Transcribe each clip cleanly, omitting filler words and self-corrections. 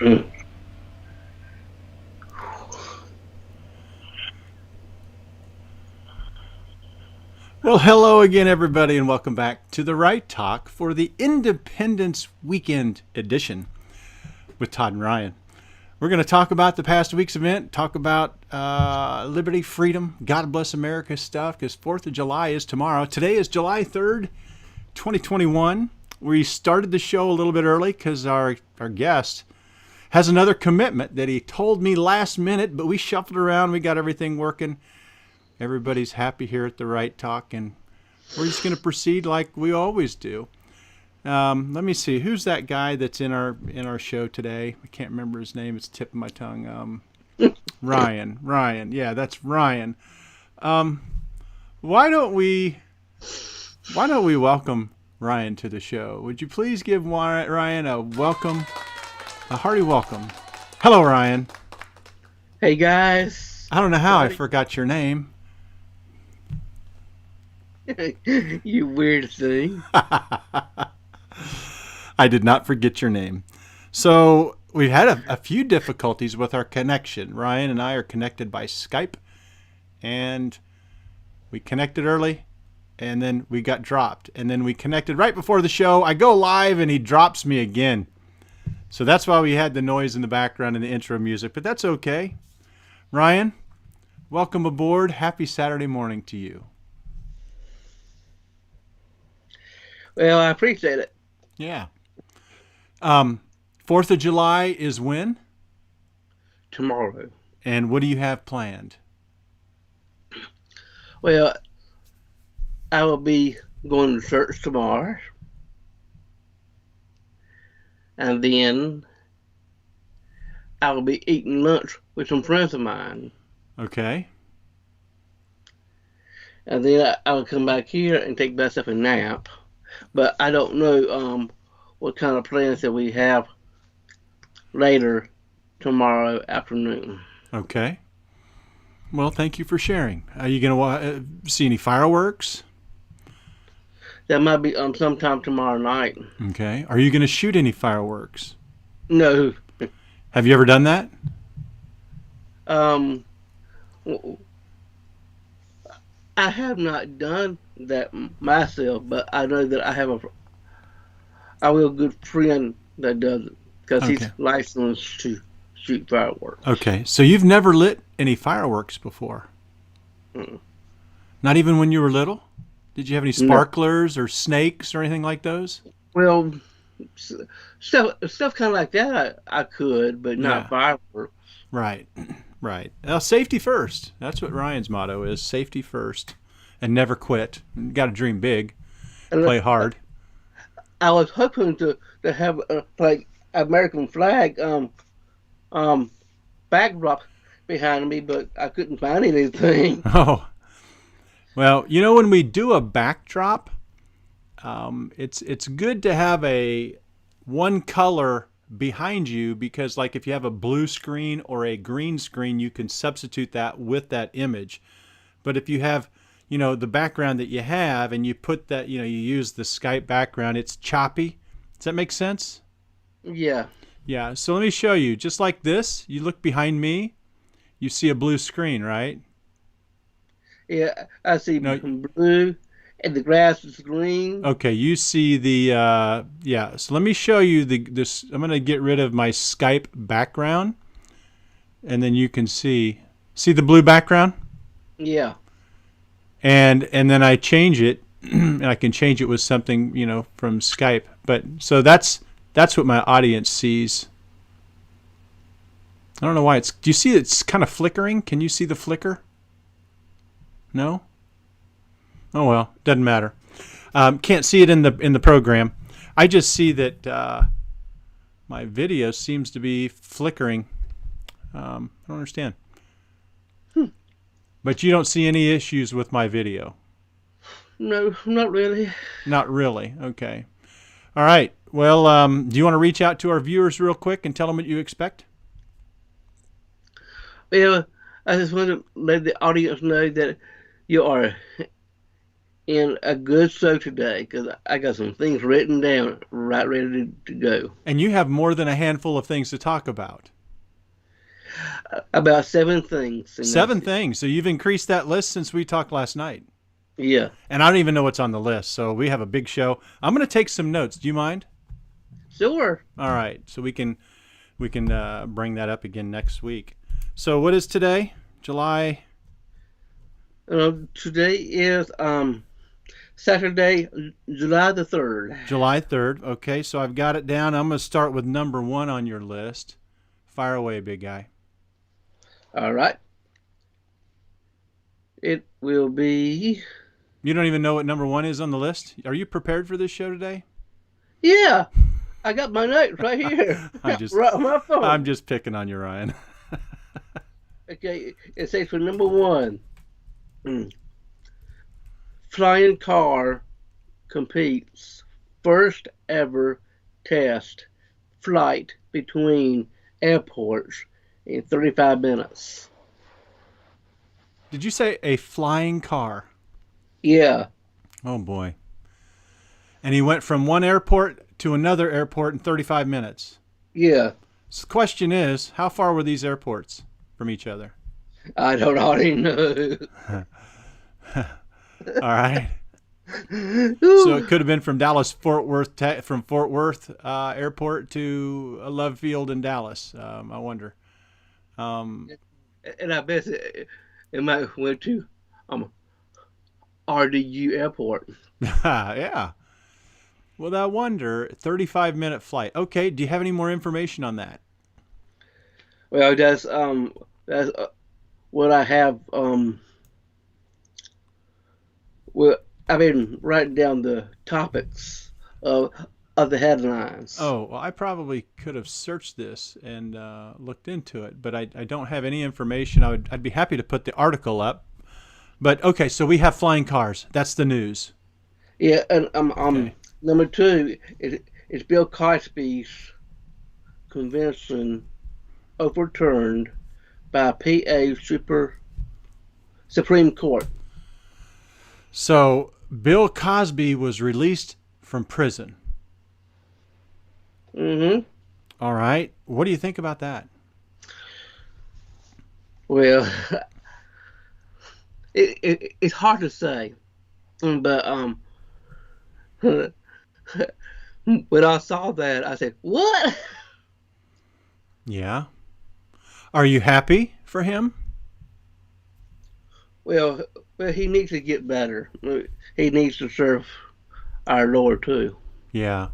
Well, hello again, everybody, and welcome back to the Right Talk for the Independence Weekend edition with Todd and Ryan. We're going to talk about the past week's event, talk about liberty, freedom, God bless America stuff, because 4th of July is tomorrow. Today is July 3rd, 2021. We started the show a little bit early because our guest has another commitment that he told me last minute, but we shuffled around. We got everything working. Everybody's happy here at the Right Talk, and we're just going to proceed like we always do. Let me see. Who's that guy that's in our show today? I can't remember his name. It's tip of my tongue. Ryan. Ryan. Yeah, that's Ryan. Why don't we welcome Ryan to the show? Would you please give Ryan a hearty welcome? Hello, Ryan. Hey, guys. I don't know how I forgot your name. You weird thing. I did not forget your name. So we've had a few difficulties with our connection. Ryan and I are connected by Skype, and we connected early, and then we got dropped. And then we connected right before the show. I go live, and he drops me again. So that's why we had the noise in the background and the intro music, but that's okay. Ryan, welcome aboard. Happy Saturday morning to you. Well, I appreciate it. Yeah. 4th of July is when? Tomorrow. And what do you have planned? Well, I will be going to church tomorrow. And then I will be eating lunch with some friends of mine. Okay. And then I will come back here and take myself a nap. But I don't know what kind of plans that we have later tomorrow afternoon. Okay. Well, thank you for sharing. Are you going to see any fireworks? That might be sometime tomorrow night. Okay. Are you going to shoot any fireworks? No. Have you ever done that? I have not done that myself, but I know that I have a real good friend that does it because he's licensed to shoot fireworks. Okay, so you've never lit any fireworks before? Not even when you were little? Did you have any sparklers or snakes or anything like those? Well, stuff kind of like that I could, but not fireworks. Right. Right. Well, safety first. That's what Ryan's motto is, safety first. And never quit. You got to dream big. Play hard. I was hoping to have like American flag backdrop behind me, but I couldn't find anything. Oh. Well, you know, when we do a backdrop, it's good to have one color behind you, because like if you have a blue screen or a green screen, you can substitute that with that image. But if you have, the background that you have and you put that, you use the Skype background, it's choppy. Does that make sense? Yeah. Yeah. So let me show you. Just like this, you look behind me, you see a blue screen, right? Yeah, I see blue. And the grass is green. Okay, you see the, so let me show you this. I'm going to get rid of my Skype background, and then you can see the blue background? Yeah. And then I change it, and I can change it with something, from Skype. But, so that's what my audience sees. I don't know why do you see it's kind of flickering? Can you see the flicker? No? Oh well, doesn't matter. Can't see it in the program. I just see that my video seems to be flickering. I don't understand. But you don't see any issues with my video? No, not really. Not really. Okay. All right. Well, do you want to reach out to our viewers real quick and tell them what you expect? Well, I just want to let the audience know that you are in a good show today because I got some things written down, right ready to go. And you have more than a handful of things to talk about. About seven things, and Seven that's it. things. So you've increased that list since we talked last night. Yeah, And I don't even know what's on the list. So we have a big show. I'm going to take some notes. Do you mind? sure. All right. So we can bring that up again next week. So what is today? July. Today is Saturday, July the 3rd. July 3rd. Okay. So I've got it down. I'm going to start with number 1 on your list. Fire away, big guy. All right. It will be. You don't even know what number 1 is on the list? Are you prepared for this show today? Yeah, I got my notes right here. I'm just Right on my phone. I'm just picking on you, Ryan. Okay, it says for number 1, flying car competes first ever test flight between airports in 35 minutes. Did you say a flying car? Yeah, Oh boy. And he went from one airport to another airport in 35 minutes. yeah. So the question is, how far were these airports from each other? I don't already know. All right. So it could have been from Fort Worth Airport to Love Field in Dallas. I wonder. And I bet it might went to RDU Airport. Yeah. Well, I wonder. 35-minute flight. Okay. Do you have any more information on that? Well, that's what I have. Well, I've been writing down the topics of the headlines. Oh, well, I probably could have searched this and looked into it, but I don't have any information. I'd be happy to put the article up. But okay, so we have flying cars. That's the news. Yeah, and Okay. number 2 is Bill Cosby's conviction overturned by PA Supreme Court. So Bill Cosby was released from prison. Mm-hmm. All right. What do you think about that? Well, it's hard to say, but when I saw that, I said, "What?" Yeah. Are you happy for him? Well, he needs to get better. He needs to serve our Lord too. Yeah.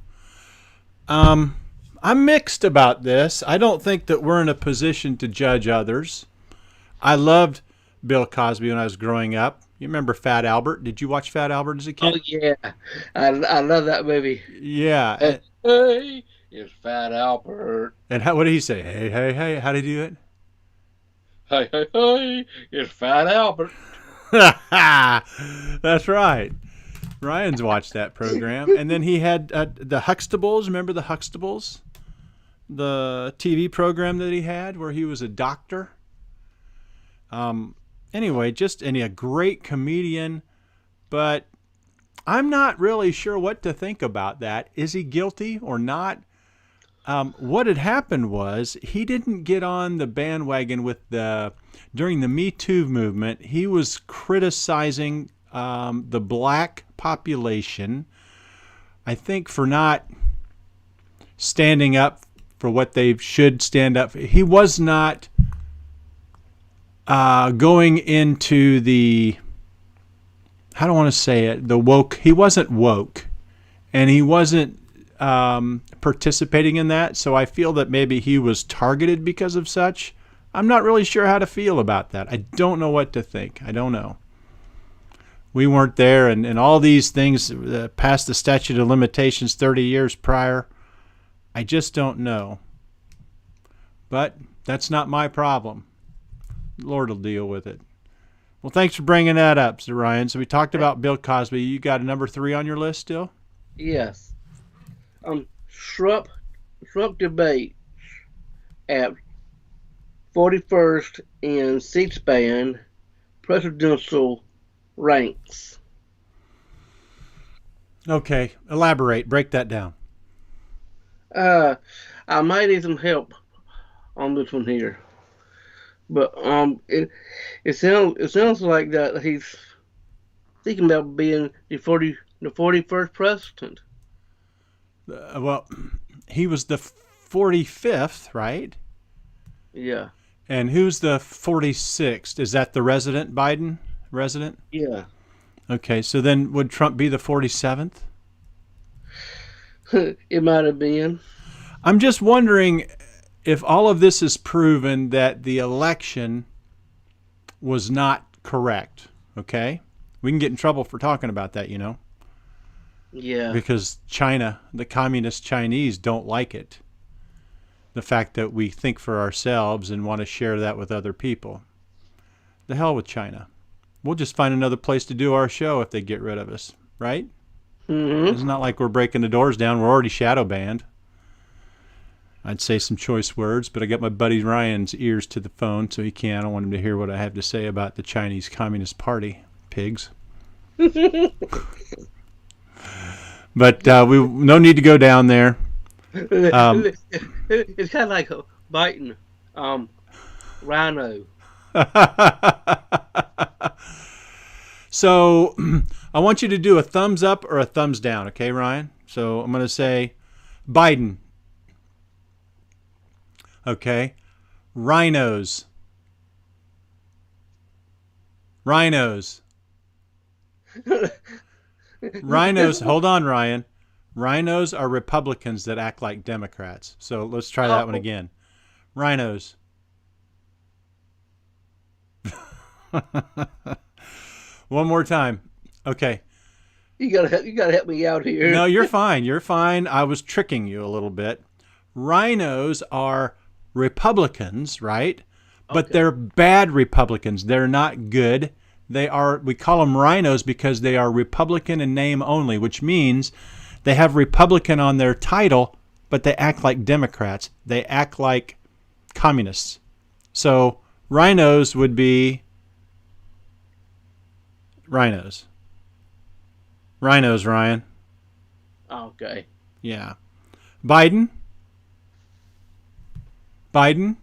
I'm mixed about this. I don't think that we're in a position to judge others. I loved Bill Cosby when I was growing up. You remember Fat Albert? Did you watch Fat Albert as a Oh kid? yeah, I love that movie. Yeah. Hey, it's Fat Albert. And what did he say? Hey, hey, hey. How did he do it? Hey, hey, hey, it's Fat Albert. That's right. Ryan's watched that program. And then he had the Huxtables. Remember the Huxtables? The TV program that he had where he was a doctor. Anyway, and a great comedian. But I'm not really sure what to think about that. Is he guilty or not? What had happened was he didn't get on the bandwagon during the Me Too movement. He was criticizing the black population, I think, for not standing up for what they should stand up for. He was not going into how do I want to say it, the woke. He wasn't woke, and he wasn't participating in that. So I feel that maybe he was targeted because of such. I'm not really sure how to feel about that. I don't know what to think. I don't know. We weren't there, and all these things past the statute of limitations 30 years prior. I just don't know. But that's not my problem. The Lord will deal with it. Well, thanks for bringing that up, Sir Ryan. So we talked about Bill Cosby. You got a number 3 on your list still? Yes. Trump debate at 41st in C-SPAN presidential ranks. Okay, elaborate. Break that down. Uh, I might need some help on this one here, but it sounds like that he's thinking about being the 41st president. Well, he was the 45th, right? Yeah, And who's the 46th? Is that the resident, Biden? Resident? yeah. Okay, so then would Trump be the 47th? It might have been. I'm just wondering if all of this is proven that the election was not correct. Okay? We can get in trouble for talking about that, Yeah. because China, the communist Chinese, don't like it. The fact that we think for ourselves and want to share that with other people. The hell with China. We'll just find another place to do our show if they get rid of us, right? Mm-hmm. It's not like we're breaking the doors down. We're already shadow banned. I'd say some choice words, but I got my buddy Ryan's ears to the phone, so he can't. I don't want him to hear what I have to say about the Chinese Communist Party. Pigs. But we no need to go down there. It's kind of like biting rhino. So I want you to do a thumbs up or a thumbs down, okay, Ryan? So I'm going to say Biden. Okay. Rhinos. Rhinos. Rhinos. Hold on, Ryan. Rhinos are Republicans that act like Democrats. So let's try that one again. Rhinos. One more time. Okay. You gotta help me out here. No, you're fine. You're fine. I was tricking you a little bit. Rhinos are Republicans, right? But they're bad Republicans. They're not good. We call them rhinos because they are Republican in name only, which means they have Republican on their title, but they act like Democrats. They act like communists. So rhinos would be rhinos. Rhinos, Ryan. Okay. Yeah. Biden. Biden.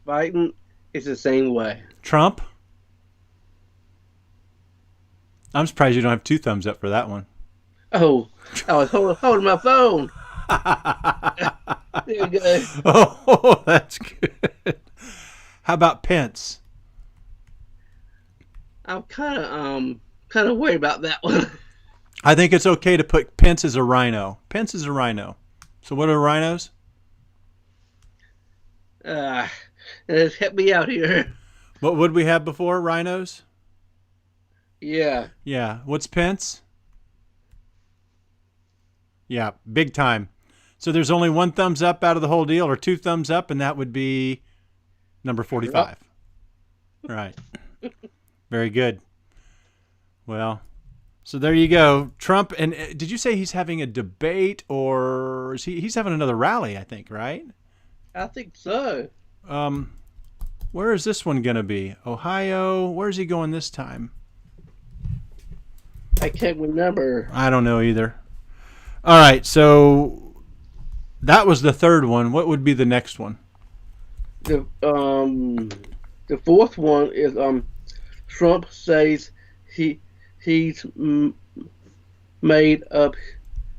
Biden is the same way. Trump. I'm surprised you don't have two thumbs up for that one. Oh, I was holding my phone. There you go. Oh, that's good. How about Pence? I'm kind of worried about that one. I think it's okay to put Pence as a rhino. Pence is a rhino. So what are rhinos? Just help me out here. What would we have before? Rhinos? Yeah. Yeah. What's Pence? Yeah, big time. So there's only one thumbs up out of the whole deal, or two thumbs up, and that would be number 45. Right. Very good. Well, so there you go. Trump, and did you say he's having a debate, or he's having another rally, I think, right? I think so. Where is this one going to be? Ohio. Where's he going this time? I can't remember. I don't know either. All right, so that was the third one. What would be the next one? The fourth one is Trump says he's made up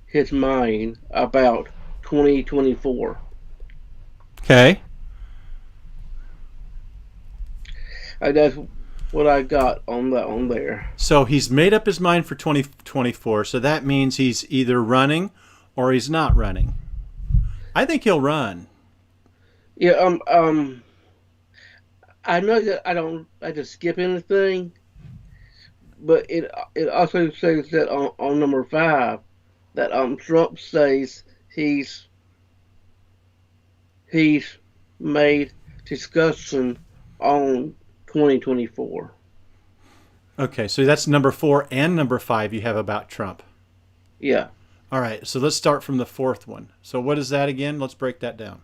his mind about 2024. Okay. That's what I got on there. So he's made up his mind for 2024. So that means he's either running or he's not running. I think he'll run. Yeah. I know that I don't like to skip anything, but it also says that on number 5 that Trump says he's made discussion on 2024. Okay, so that's number 4 and number 5 you have about Trump. Yeah. All right, so let's start from the fourth one. So what is that again? Let's break that down.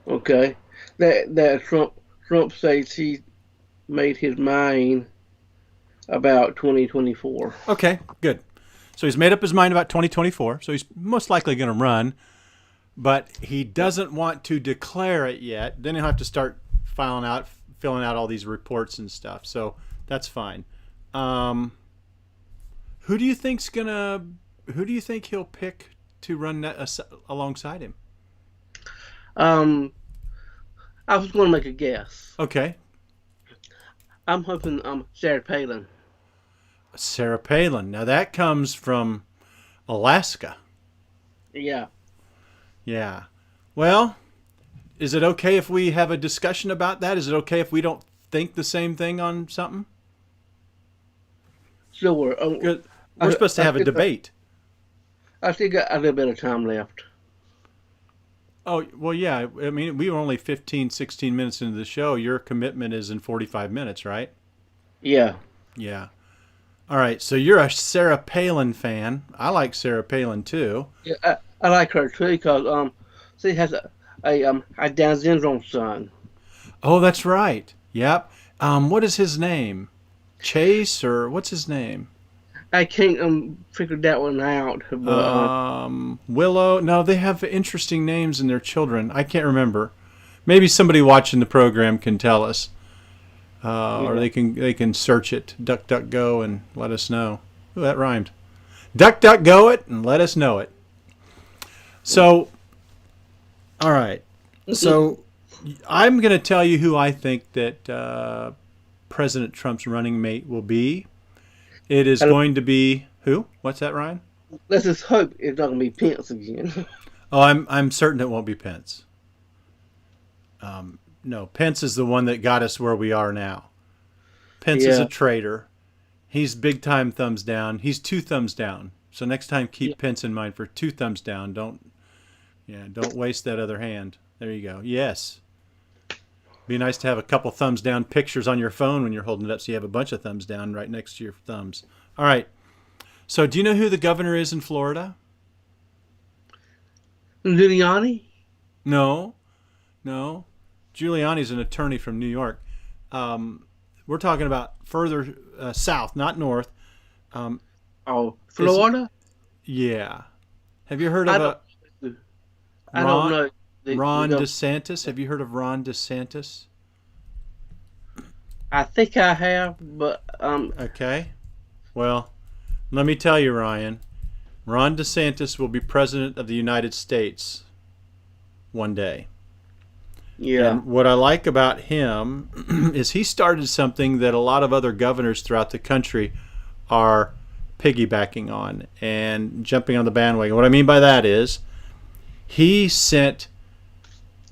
Okay. That Trump says he made his mind about 2024. Okay, good. So he's made up his mind about 2024. So he's most likely going to run, but he doesn't want to declare it yet. Then he'll have to start filling out all these reports and stuff. So that's fine. Who do you think he'll pick to run alongside him? I was going to make a guess. Okay. I'm hoping Sarah Palin. Sarah Palin. Now that comes from Alaska. Yeah. Yeah. Well, is it okay if we have a discussion about that? Is it okay if we don't think the same thing on something? Sure. We're supposed to have a debate. I still got a little bit of time left. Oh, well, yeah. I mean, we were only 15, 16 minutes into the show. Your commitment is in 45 minutes, right? Yeah. Yeah. All right. So you're a Sarah Palin fan. I like Sarah Palin, too. Yeah, I like her, too, because she has a Down syndrome son. Oh, that's right. Yep. What is his name? Chase, or what's his name? I can't figure that one out. But, Willow. No, they have interesting names in their children. I can't remember. Maybe somebody watching the program can tell us, or they can search it, DuckDuckGo, and let us know. Ooh, that rhymed. DuckDuckGo it and let us know it. So, all right. So, I'm going to tell you who I think that President Trump's running mate will be. It is going to be who? What's that, Ryan? Let's just hope it's not going to be Pence again. Oh, I'm certain it won't be Pence. No, Pence is the one that got us where we are now. Pence is a traitor. He's big time thumbs down. He's 2 thumbs down. So next time, keep Pence in mind for 2 thumbs down. Don't waste that other hand. There you go. Yes. Be nice to have a couple thumbs down pictures on your phone when you're holding it up, so you have a bunch of thumbs down right next to your thumbs. All right. So do you know who the governor is in Florida? Giuliani? No. Giuliani's an attorney from New York. We're talking about further south, not north. Florida? Yeah. Have you heard of I don't know. Ron DeSantis? Have you heard of Ron DeSantis? I think I have, but Okay. Well, let me tell you, Ryan. Ron DeSantis will be president of the United States one day. Yeah. And what I like about him is he started something that a lot of other governors throughout the country are piggybacking on and jumping on the bandwagon. What I mean by that is he sent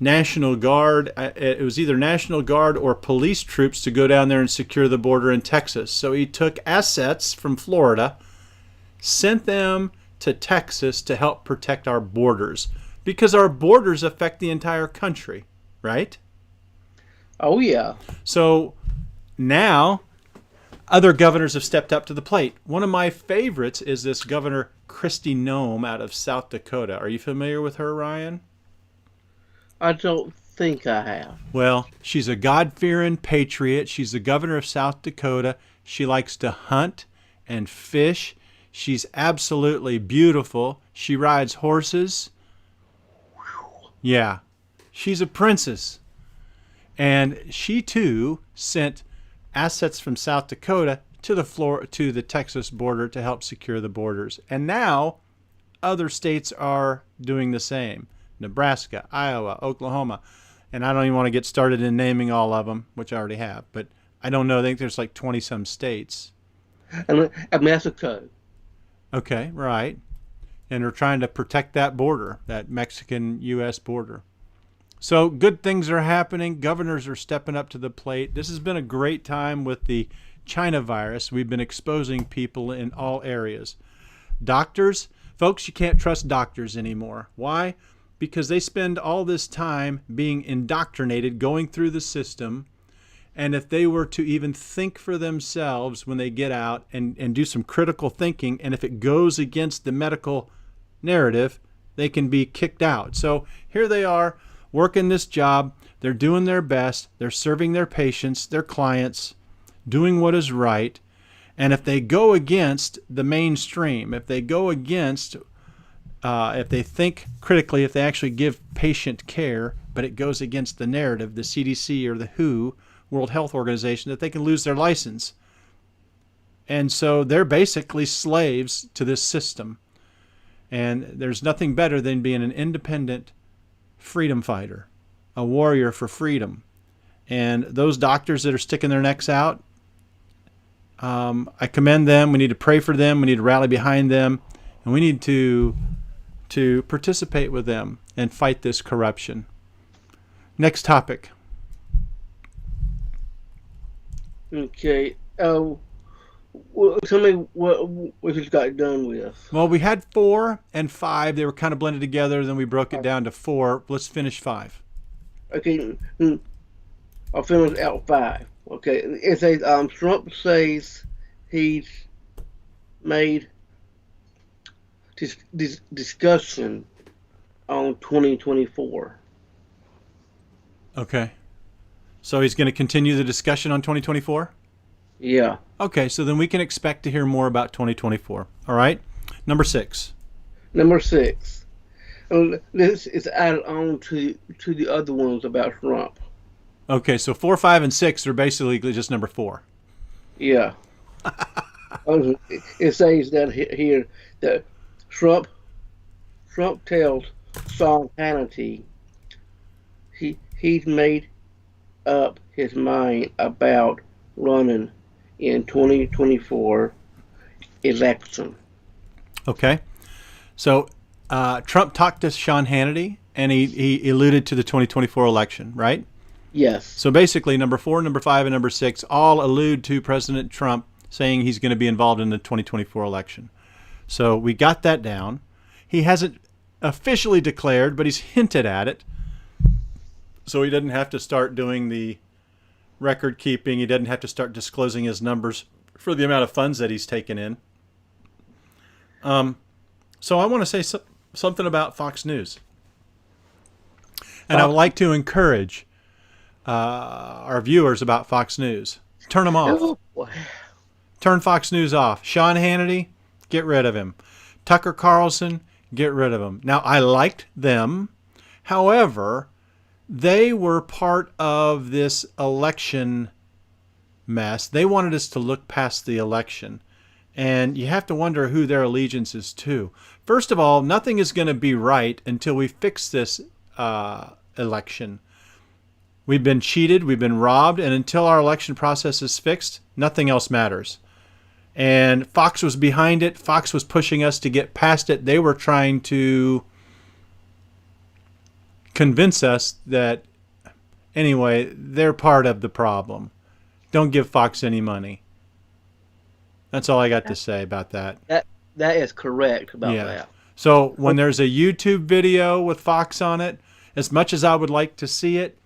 National Guard, it was either National Guard or police troops to go down there and secure the border in Texas. So he took assets from Florida, sent them to Texas to help protect our borders, because our borders affect the entire country, right? Oh, yeah. So now other governors have stepped up to the plate. One of my favorites is this Governor Kristi Noem out of South Dakota. Are you familiar with her, Ryan? I don't think I have. Well, she's a God-fearing patriot. She's the governor of South Dakota. She likes to hunt and fish. She's absolutely beautiful. She rides horses. Yeah, she's a princess. And she, too, sent assets from South Dakota to the Texas border to help secure the borders. And now other states are doing the same. Nebraska, Iowa, Oklahoma. And I don't even want to get started in naming all of them, which I already have. But I don't know. I think there's like 20-some states. And Mexico. Okay, right. And they're trying to protect that border, that Mexican-U.S. border. So good things are happening. Governors are stepping up to the plate. This has been a great time with the China virus. We've been exposing people in all areas. Doctors, folks, you can't trust doctors anymore. Why? Because they spend all this time being indoctrinated, going through the system. And if they were to even think for themselves when they get out and do some critical thinking, and if it goes against the medical narrative, they can be kicked out. So here they are working this job. They're doing their best. They're serving their patients, their clients, doing what is right. And if they go against the mainstream, if they go against, if they think critically, if they actually give patient care, but it goes against the narrative, the CDC or the WHO, World Health Organization, that they can lose their license. And so they're basically slaves to this system. And there's nothing better than being an independent freedom fighter, a warrior for freedom. And those doctors that are sticking their necks out, I commend them. We need to pray for them. We need to rally behind them. And we need to participate with them and fight this corruption. Next topic. Okay. Well, tell me what you got done with. Well, we had 4 and 5. They were kind of blended together. Then we broke it down to 4. Let's finish 5. Okay. I'll finish out 5. Okay. It says Trump says he's made this discussion on 2024. Okay. So he's going to continue the discussion on 2024? Yeah. Okay, so then we can expect to hear more about 2024. All right? Number 6. Number 6. This is added on to the other ones about Trump. Okay, so 4, 5, and 6 are basically just number 4. Yeah. It says that here that Trump tells Sean Hannity he's made up his mind about running in 2024 election. Okay. So Trump talked to Sean Hannity, and he alluded to the 2024 election, right? Yes. So basically, number 4, number 5, and number 6 all allude to President Trump saying he's going to be involved in the 2024 election. So we got that down. He hasn't officially declared, but he's hinted at it. So he doesn't have to start doing the record keeping. He doesn't have to start disclosing his numbers for the amount of funds that he's taken in. So I want to say something about Fox News. And I would like to encourage our viewers about Fox News. Turn them off. Turn Fox News off. Sean Hannity, get rid of him. Tucker Carlson, get rid of him. Now, I liked them. However, they were part of this election mess. They wanted us to look past the election. And you have to wonder who their allegiance is to. First of all, nothing is going to be right until we fix this election. We've been cheated, we've been robbed, and until our election process is fixed, nothing else matters. And Fox was behind it. Fox was pushing us to get past it. They were trying to convince us that, anyway, they're part of the problem. Don't give Fox any money. That's all I got to say about that. That is correct about that. So when there's a YouTube video with Fox on it, as much as I would like to see it,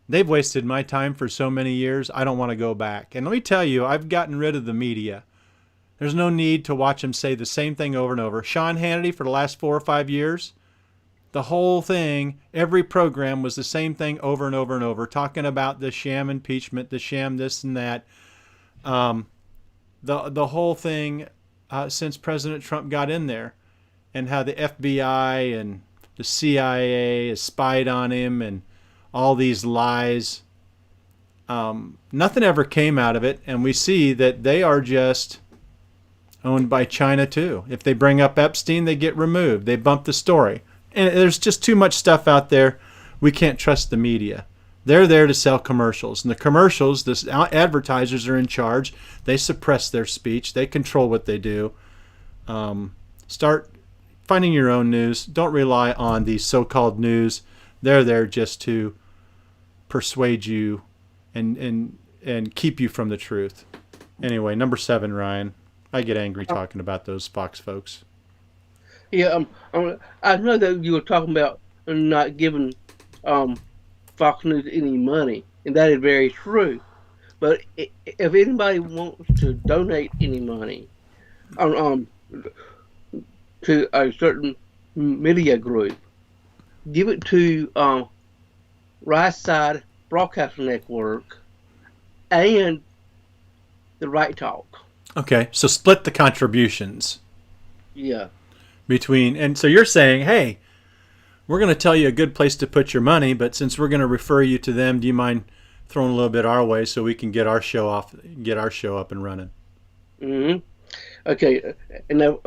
they've wasted my time for so many years. I don't want to go back. And let me tell you, I've gotten rid of the media. There's no need to watch them say the same thing over and over. Sean Hannity, for the last 4 or 5 years, the whole thing, every program was the same thing over and over and over, talking about the sham impeachment, the sham this and that. The whole thing since President Trump got in there, and how the FBI and the CIA has spied on him and all these lies. Nothing ever came out of it, and we see that they are just owned by China too. If they bring up Epstein, they get removed. They bump the story. And there's just too much stuff out there. We can't trust the media. They're there to sell commercials. And the commercials, the advertisers are in charge. They suppress their speech. They control what they do. Start finding your own news. Don't rely on these so-called news. They're there just to persuade you and keep you from the truth. Anyway, number 7, Ryan. I get angry talking about those Fox folks. Yeah, I know that you were talking about not giving Fox News any money, and that is very true. But if anybody wants to donate any money to a certain media group, give it to Right Side Broadcasting Network and the Right Talk. Okay, so split the contributions Yeah. between, and so you're saying, hey, we're going to tell you a good place to put your money, but since we're going to refer you to them, do you mind throwing a little bit our way so we can get our show up and running? Hmm. Okay. And now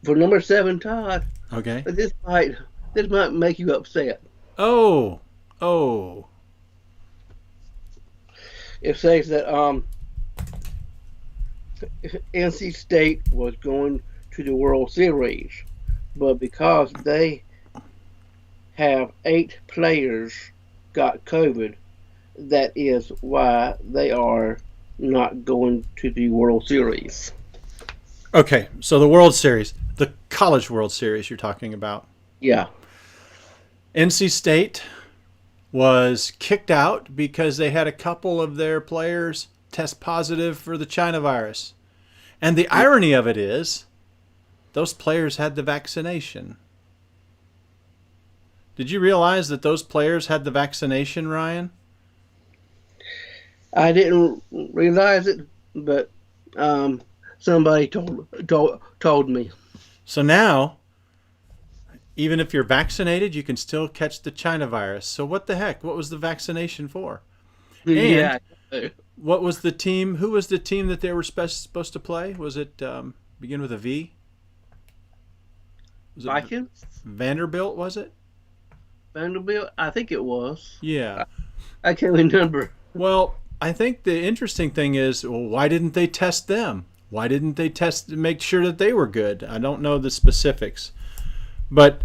for number seven, Todd, Okay. this might this might make you upset. Oh, oh, It says that NC State was going to the World Series, but because they have 8 players got COVID, that is why they are not going to the World Series. okay. So the World Series, the College World Series, you're talking about. Yeah. NC State was kicked out because they had a couple of their players test positive for the China virus. And the irony of it is, those players had the vaccination. Did you realize that those players had the vaccination, Ryan? I didn't realize it, but somebody told me. So now, even if you're vaccinated, you can still catch the China virus. So what the heck? What was the vaccination for? And Yeah. what was the team? Who was the team that they were supposed to play? Was it begin with a V? Was it Vikings? Vanderbilt? Was it? Vanderbilt? I think it was. Yeah. I can't remember. Well, I think the interesting thing is, well, why didn't they test them? Why didn't they test to make sure that they were good? I don't know the specifics. But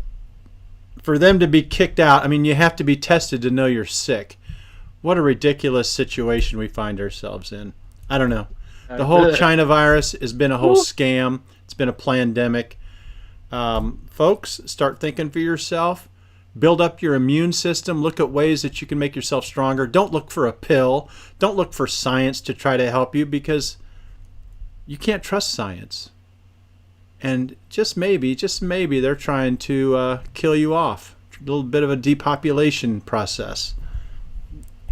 for them to be kicked out, I mean, you have to be tested to know you're sick. What a ridiculous situation we find ourselves in. I don't know. The whole China virus has been a whole scam. It's been a pandemic. Folks, start thinking for yourself. Build up your immune system. Look at ways that you can make yourself stronger. Don't look for a pill. Don't look for science to try to help you, because you can't trust science. And just maybe, they're trying to kill you off. A little bit of a depopulation process.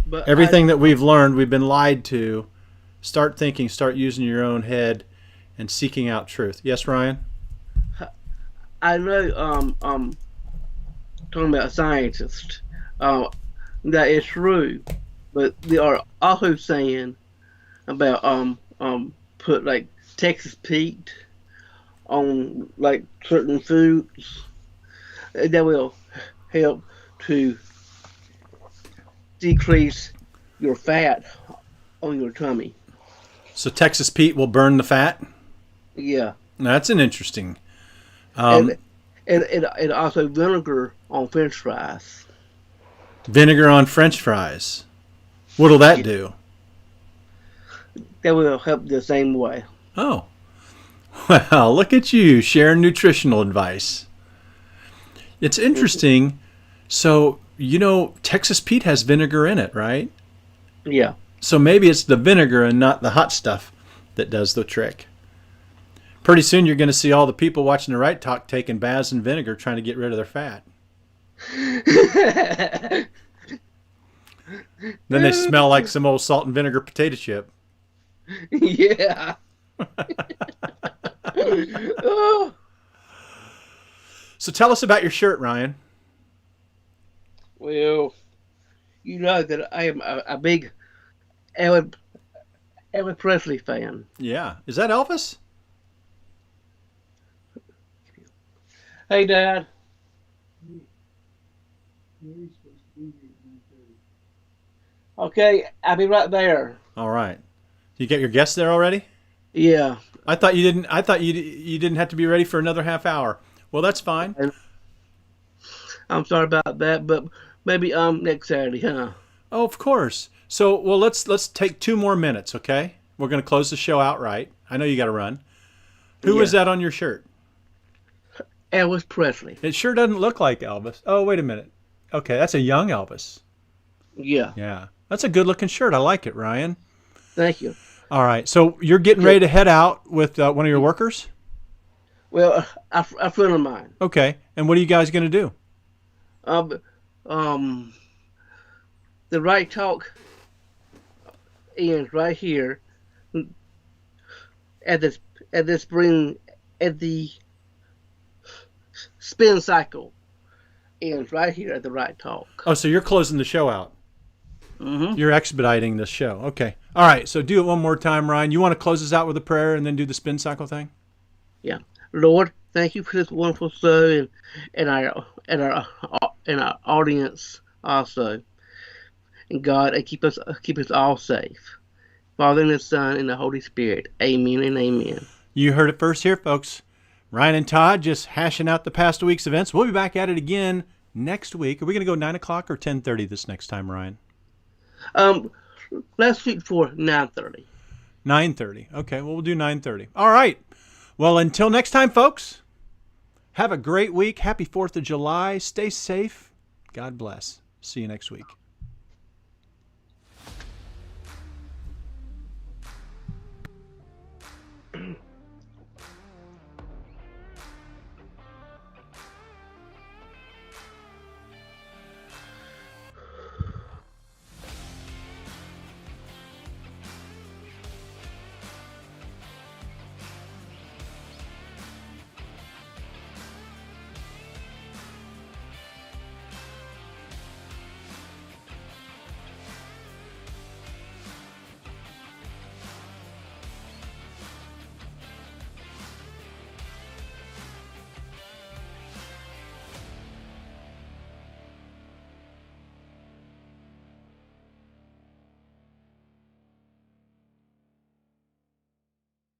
But Everything that we've learned, we've been lied to. Start thinking, start using your own head and seeking out truth. Yes, Ryan? I know talking about scientists, that is true, but they are also saying about put like Texas Pete on like certain foods that will help to decrease your fat on your tummy. So Texas Pete will burn the fat? Yeah. That's an interesting. And also vinegar on French fries. Vinegar on French fries. What'll that do? That will help the same way. Oh. Well, look at you sharing nutritional advice. It's interesting. So, Texas Pete has vinegar in it, right? Yeah. So maybe it's the vinegar and not the hot stuff that does the trick. Pretty soon you're going to see all the people watching the Right Talk taking baths in vinegar trying to get rid of their fat. Then they smell like some old salt and vinegar potato chip. Yeah. Oh. So tell us about your shirt, Ryan. Well, you know that I am a big Elvis Presley fan. Yeah. Is that Elvis? Hey, Dad. Okay, I'll be right there. All right. You get your guests there already? Yeah. I thought you didn't have to be ready for another half hour. Well, that's fine. I'm sorry about that, but maybe next Saturday, huh? Oh, of course. So, well, let's take 2 more minutes, okay? We're going to close the show outright. I know you got to run. Who is that on your shirt? Elvis Presley. It sure doesn't look like Elvis. Oh, wait a minute. Okay, that's a young Elvis. Yeah. Yeah. That's a good-looking shirt. I like it, Ryan. Thank you. All right. So you're getting ready to head out with one of your workers? Well, a friend of mine. Okay. And what are you guys going to do? The Right Talk ends right here, at this at the spring at the spin cycle ends right here at the Right Talk. Oh, so you're closing the show out. You're expediting this show. Okay. All right. So do it one more time, Ryan. You want to close us out with a prayer and then do the spin cycle thing? Yeah. Lord, thank you for this wonderful show and our audience also. And God, and keep us all safe. Father and the Son and the Holy Spirit. Amen and amen. You heard it first here, folks. Ryan and Todd just hashing out the past week's events. We'll be back at it again next week. Are we going to go 9 o'clock or 10:30 this next time, Ryan? Let's shoot for 9:30. 9:30. Okay, well, we'll do 9:30. All right. Well, until next time, folks, have a great week. Happy 4th of July. Stay safe. God bless. See you next week.